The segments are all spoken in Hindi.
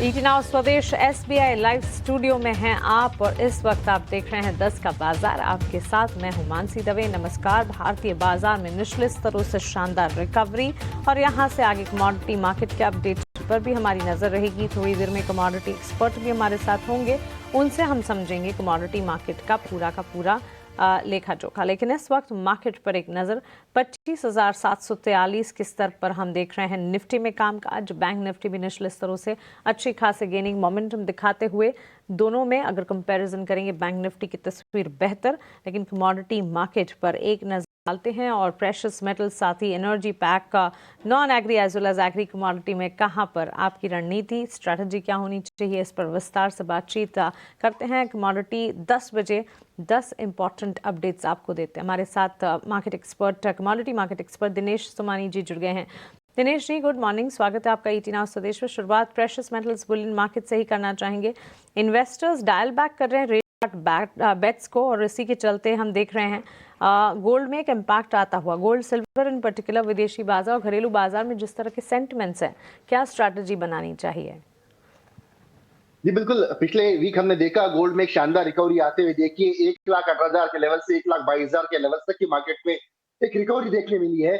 ईटी नाउ स्वदेश एसबीआई लाइव स्टूडियो में हैं आप और इस वक्त आप देख रहे हैं 10 का बाजार। आपके साथ मैं हूं मानसी दवे। नमस्कार। भारतीय बाजार में निचले स्तरों से शानदार रिकवरी और यहां से आगे कमोडिटी मार्केट के अपडेट पर भी हमारी नजर रहेगी। थोड़ी देर में कमोडिटी एक्सपर्ट भी हमारे साथ होंगे, उनसे हम समझेंगे कमोडिटी मार्केट का पूरा लेखा जोखा। लेकिन इस वक्त मार्केट पर एक नज़र 25,743 के स्तर पर हम देख रहे हैं निफ्टी में कामकाज। बैंक निफ्टी भी निचले स्तरों से अच्छी खासी गेनिंग मोमेंटम दिखाते हुए दोनों में अगर कंपैरिजन करेंगे बैंक निफ्टी की तस्वीर बेहतर। लेकिन कमोडिटी मार्केट पर एक नज़र डालते हैं और प्रेशियस मेटल साथ ही एनर्जी पैक का non agri as well as agri commodity में कहां पर आपकी रणनीति स्ट्रैटेजी क्या होनी चाहिए, इस पर विस्तार से बातचीत करते हैं। कमोडिटी 10 बजे 10 इंपॉर्टेंट अपडेट्स आपको देते हैं। हमारे साथ market expert commodity market expert Dinesh Somani ji जुड़ गए हैं। दिनेश जी, गुड मॉर्निंग, स्वागत है आपका ईटी नाउ स्वदेश में। शुरुआत प्रेशियस मेटल्स बुलियन मार्केट से ही करना चाहेंगे। इन्वेस्टर्स डायल बैक कर रहे हैं बेट्स को और इसी के चलते हम देख रहे हैं गोल्ड में एक इम्पैक्ट आता हुआ। गोल्ड सिल्वर इन पर्टिकुलर विदेशी बाजार और घरेलू बाजार में जिस तरह के सेंटिमेंट्स हैं, क्या स्ट्रैटेजी बनानी चाहिए? जी बिल्कुल, पिछले वीक हमने देखा गोल्ड में एक शानदार रिकवरी आते हुए। देखिए 1,18,000 के लेवल से 1,22,000 के लेवल तक की मार्केट में एक रिकवरी देखने मिली है।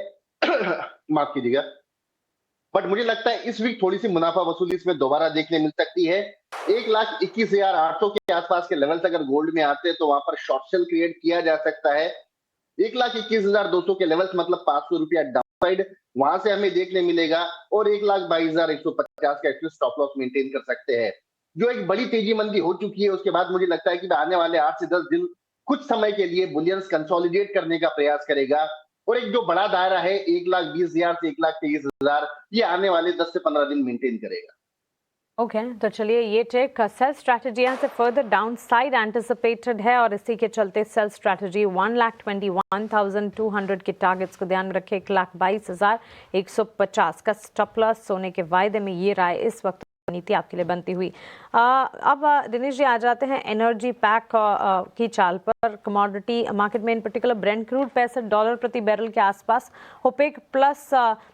माफ कीजिएगा, बट मुझे लगता है इस वीक थोड़ी सी मुनाफा वसूली इसमें दोबारा देखने मिल सकती है। 1,21,800 के आसपास के लेवल से अगर गोल्ड में आते हैं तो वहां पर शॉर्ट सेल क्रिएट किया जा सकता है। 1,21,200 के लेवल्स मतलब 500 रुपया डाउनसाइड वहां से हमें देखने मिलेगा और 1,22,150 का एटलीस्ट स्टॉप लॉस मेंटेन कर सकते हैं। जो एक बड़ी तेजी मंदी हो चुकी है उसके बाद मुझे लगता है कि आने वाले 8 से 10 दिन कुछ समय के लिए बुलियंस कंसोलिडेट करने का प्रयास करेगा और एक जो बड़ा दायरा है 1,20,000 से 1,23,000 ये आने वाले 10 से 15 दिन मेंटेन करेगा। ओके, तो चलिए ये टेक सेल स्ट्रैटेजी यहाँ से फर्दर डाउन साइड एंटिसिपेटेड है और इसी के चलते सेल स्ट्रैटेजी 1,21,200 के टारगेट्स को ध्यान में रखे। 1,22,150 का स्टॉप लॉस सोने के वायदे में ये राय इस वक्त नीति आपके लिए बनती हुई। अब दिनेश जी आ जाते हैं एनर्जी पैक की चाल पर। कमोडिटी मार्केट में इन पर्टिकुलर ब्रेंट क्रूड $65 प्रति बैरल के आसपास। ओपेक प्लस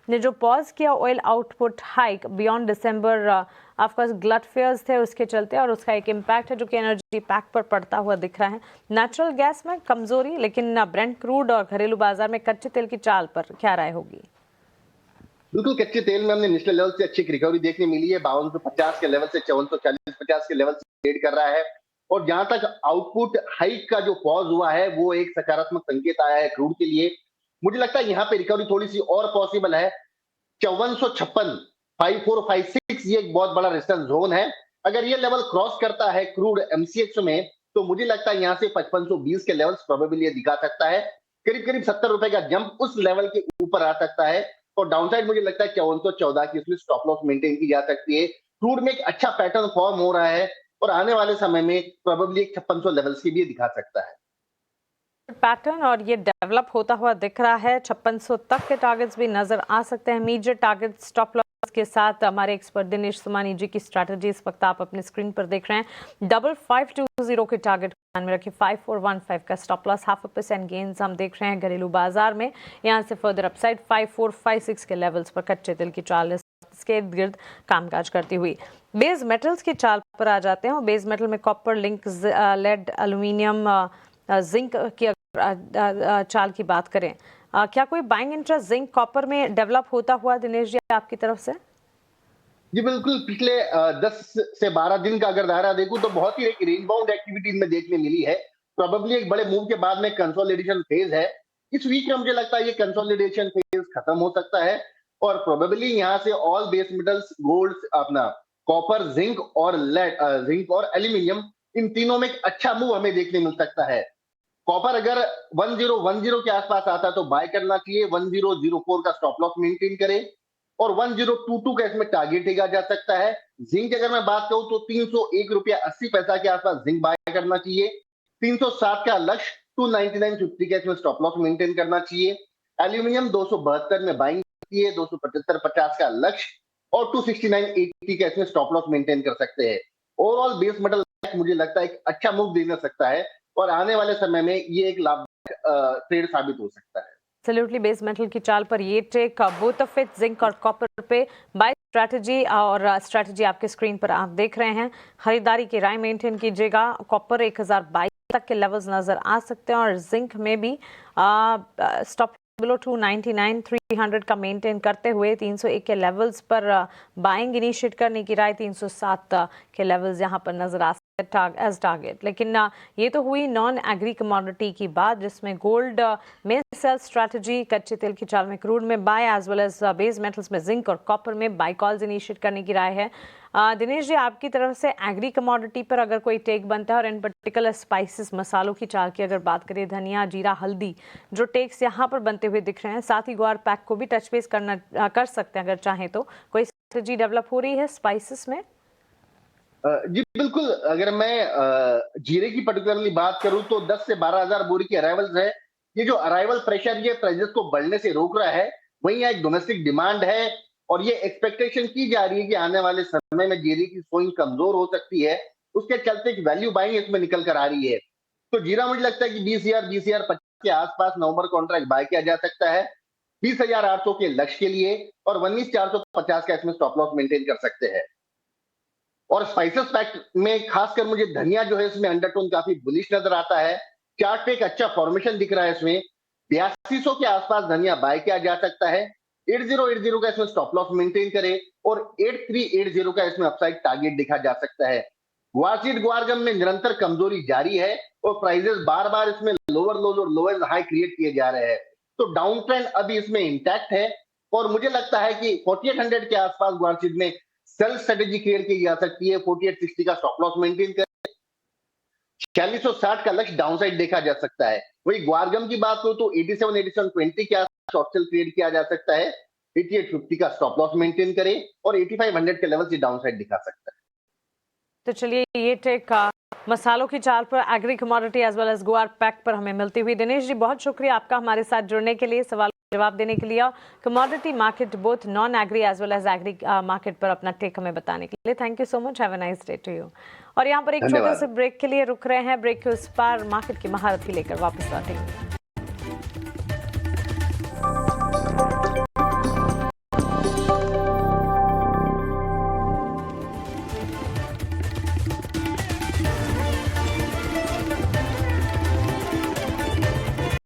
ने जो पॉज किया ऑयल आउटपुट हाइक बियॉन्ड दिसंबर, ऑफकोर्स ग्लट फेयर्स थे उसके चलते और उसका एक इम्पैक्ट है जो कि एनर्जी पैक पर पड़ता हुआ दिख रहा है। नेचुरल गैस में कमजोरी, लेकिन ब्रेंट क्रूड और घरेलू बाजार में कच्चे तेल की चाल पर क्या राय होगी? बिल्कुल, कच्चे तेल में हमने निचले लेवल से अच्छी रिकवरी देखने मिली है। 5250 के लेवल से 5440-50 के लेवल से ट्रेड कर रहा है और जहां तक आउटपुट हाइक का जो पॉज हुआ है वो एक सकारात्मक संकेत आया है क्रूड के लिए। मुझे लगता है यहाँ पे रिकवरी थोड़ी सी और पॉसिबल है। 5456 5456 ये एक बहुत बड़ा रेजिस्टेंस जोन है। अगर ये लेवल क्रॉस करता है क्रूड एमसीएक्स में तो मुझे लगता है यहाँ से 5520 के लेवल्स प्रोबेबली ये दिखा सकता है। करीब करीब 70 रुपए का जंप उस लेवल के ऊपर आ सकता है और डाउनसाइड मुझे लगता है 5414 की इसमें स्टॉप लॉस मेंटेन की जा सकती है। क्रूड में एक अच्छा पैटर्न फॉर्म हो रहा है और आने वाले समय में प्रोबेबली एक 5600 लेवल्स की भी दिखा सकता है पैटर्न और ये डेवलप होता हुआ दिख रहा है। 5600 तक के टारगेट्स भी नजर आ सकते हैं। मेजर टारगेट स्टॉप लॉस के साथ हमारे एक्सपर्ट दिनेश सोमानी जी की स्ट्रैटेजी इस वक्त आप अपने स्क्रीन पर देख रहे हैं। 5520 के टारगेट ध्यान में रखिए। 5415 का स्टॉप लॉस। 0.5% गेन्स हम देख रहे हैं घरेलू बाजार में। यहाँ से फर्दर अपसाइड 5456 के लेवल्स पर कच्चे तेल की चाल इसके इर्द गिर्द कामकाज करती हुई। बेस मेटल्स की चाल पर आ जाते हैं और बेस मेटल में कॉपर, लिंक, लेड, एल्यूमिनियम, जिंक की चाल की बात करें, क्या कोई बाइंग इंटरेस्ट जिंक कॉपर में डेवलप होता हुआ दिनेश जी आपकी तरफ से? जी बिल्कुल, पिछले 10 से 12 दिन का अगर दायरा देखूं तो बहुत ही एक रेंज बाउंड एक्टिविटीज में देखने मिली है। प्रोबेबली एक बड़े मूव के बाद में कंसोलिडेशन फेज है। इस वीक में मुझे लगता है ये कंसोलिडेशन फेज खत्म हो सकता है और प्रोबेबली यहाँ से ऑल बेस मेटल्स गोल्ड अपना कॉपर, जिंक और एल्यूमिनियम इन तीनों में एक अच्छा मूव हमें देखने मिल सकता है। कॉपर अगर 1010 के आसपास आता है तो बाय करना चाहिए। 1004 का स्टॉप लॉस मेंटेन करें और 1022 का इसमें टारगेट देखा जा सकता है। जिंक अगर मैं बात करूं तो 301.80 रुपया के आसपास जिंक बाय करना चाहिए। 307 का लक्ष्य 299.50 का इसमें स्टॉप लॉस मेंटेन करना चाहिए। एल्यूमिनियम 272 में बाइंग की है। 275.50 का लक्ष्य और 269.80 का इसमें स्टॉप लॉस मेंटेन कर सकते हैं। ओवरऑल बेस मेटल मुझे लगता है एक अच्छा मूव दे सकता है और आने वाले समय में ये एक लाभदायक ट्रेड साबित हो सकता है। एब्सोल्युटली बेस मेटल की चाल पर ये take both of it zinc और कॉपर पे बाय स्ट्रैटेजी और स्ट्रैटेजी आपके स्क्रीन पर आप देख रहे हैं। खरीदारी की राय मेंटेन कीजिएगा। कॉपर 1022 तक के लेवल्स नजर आ सकते हैं और जिंक में भी स्टॉप बिलो 299 300 का मेंटेन करते हुए 301 के लेवल्स पर बाइंग इनिशिएट करने की राय। 307 के लेवल्स यहां पर नजर आ सकते हैं एज टारगेट। लेकिन ये तो हुई नॉन एग्री कमोडिटी की बात, जिसमें गोल्ड में सेल स्ट्रैटेजी, कच्चे तेल की चाल में क्रूड में buy as well as base metals में जिंक और कॉपर में बाय कॉल्स इनिशिएट करने की राय है। दिनेश जी, आपकी तरफ से एग्री कमोडिटी पर अगर कोई टेक बनता है और इन पर्टिकुलर स्पाइसेस मसालों की चाल की अगर बात करें, धनिया, जीरा, हल्दी, जो टेक्स यहाँ पर बनते हुए दिख रहे हैं, साथ ही ग्वार पैक को भी टच बेस कर सकते हैं अगर चाहें तो। कोई स्ट्रेटजी डेवलप हो रही है स्पाइसेस में? जी बिल्कुल, अगर मैं जीरे की पर्टिकुलरली बात करूं तो 10 से 12,000 बोरी की अराइवल्स है। ये जो अराइवल प्रेशर ये प्राइसेस को बढ़ने से रोक रहा है। वहीं यहाँ एक डोमेस्टिक डिमांड है और ये एक्सपेक्टेशन की जा रही है कि आने वाले समय में जीरे की सोइंग कमजोर हो सकती है। उसके चलते एक वैल्यू बाइंग इसमें निकल कर आ रही है। तो जीरा मुझे लगता है कि 20,000 के आसपास नवंबर कॉन्ट्रैक्ट बाय किया जा सकता है 20,800 के लक्ष्य के लिए, और 19,450 का इसमें स्टॉप लॉस मेंटेन कर सकते हैं। और स्पाइसेस पैक में खासकर मुझे धनिया जो है इसमें अंडरटोन काफी बुलिश नजर आता है। चार्ट पे एक अच्छा फॉर्मेशन दिख रहा है इसमें। 8200 के आसपास धनिया बाय किया जा सकता है। 8080 का इसमें स्टॉप लॉस मेंटेन करे और 8380 का इसमें अपसाइड टारगेट दिखा जा सकता है। ग्वारसीड ग्वारगम में निरंतर कमजोरी जारी है और प्राइसेस बार बार इसमें लोअर लोज और लोएस्ट हाई क्रिएट किए जा रहे हैं। तो डाउन ट्रेंड अभी इसमें इंटैक्ट है और मुझे लगता है कि 4800 के आसपास ग्वारसीड में सेल स्ट्रेटेजी क्रिएट की जा सकती है। 4860 का स्टॉप लॉस मेंटेन कर 4660 का लक्ष्य डाउनसाइड देखा जा सकता है। वही ग्वारगम की बात करूं तो 8720 के आसपास शॉर्ट सेल क्रिएट किया जा सकता है। 8850 का स्टॉप लॉस मेंटेन करें और 8500 के लेवल से डाउनसाइड दिखा सकता है। तो चलिए, ये टेक मसालों की चाल पर, agri commodity as well as guar pack पर हमें मिलती हुई। दिनेश जी, बहुत शुक्रिया आपका हमारे साथ जुड़ने के लिए, सवाल जवाब देने के लिए, commodity market both non agri as well as agri market पर अपना टेक हमें बताने के लिए। Thank you so much, have a nice day to you. और यहाँ पर एक छोटे से ब्रेक के लिए रुक रहे हैं। ब्रेक के उस पार मार्केट की महारत भी लेकर वापस लौटेंगे।